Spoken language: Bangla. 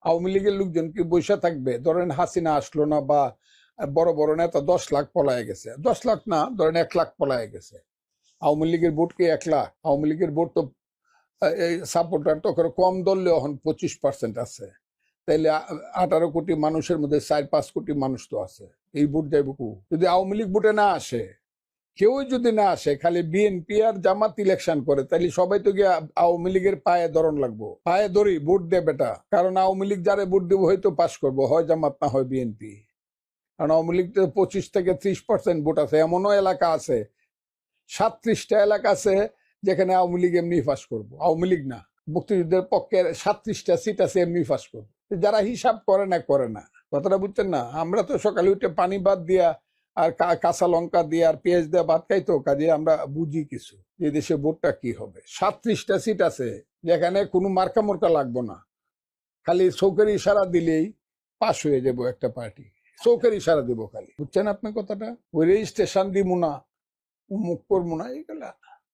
আওয়ামী লীগের লোকজন কি বৈশা থাকবে? ধরেন হাসিনা আসলো না, বা বড় বড় নেতা 10 লাখ পলায় গেছে, 10 লাখ না, ধরেন 1 লাখ পলায় গেছে, আওয়ামী লীগের ভোট কি 1 লাখ? আওয়ামী লীগের ভোট তো সাপোর্টার তো কম ধরলেও এখন 25% আছে, তাইলে 18 কোটি মানুষের মধ্যে 4-5 কোটি মানুষ তো আছে, এই ভোট যাইব কু? যদি আওয়ামী লীগ ভোটে না আসে, কেউই যদি না আসে, খালি বিএনপি আর জামাত ইলেকশন করে, তাহলে সবাই তো গিয়ে আওয়ামী লীগের পায়ে ধরন লাগবো, পায়ে ধরি ভোট দে বেটা। কারণ আওয়ামী লীগ যারে ভোট দেবো হয়তো পাশ করবো, হয় জামাত না হয় বিএনপি। কারণ আওয়ামী লীগ 25 থেকে 30% ভোট আছে। এমনও এলাকা আছে, 37টা এলাকা আছে যেখানে আওয়ামী লীগ এমনি পাশ করবো, আওয়ামী লীগ না, মুক্তিযুদ্ধের পক্ষে 37টা সিট আছে, এমনি পাশ করবো। যারা হিসাব করে না করে না, কথাটা বুঝছেন না? আমরা তো সকালে উঠে পানি ভাত দিয়া আর কাঁচা লঙ্কা দিয়ে আর পেঁয়াজ দিয়ে ভাত খাইতো, কাজে আমরা বুঝি কিছু যে দেশে ভোটটা কি হবে। 37টা সিট আছে যেখানে কোনো মার্কা মোর্কা লাগবো না, খালি চৌকের ইশারা দিলেই পাশ হয়ে যাবো একটা পার্টি। চৌকের ইশারা দিব খালি, বুঝছেন আপনি কথাটা? ওই রেজিস্ট্রেশন দিব না, মুখ করবো না, এইগুলা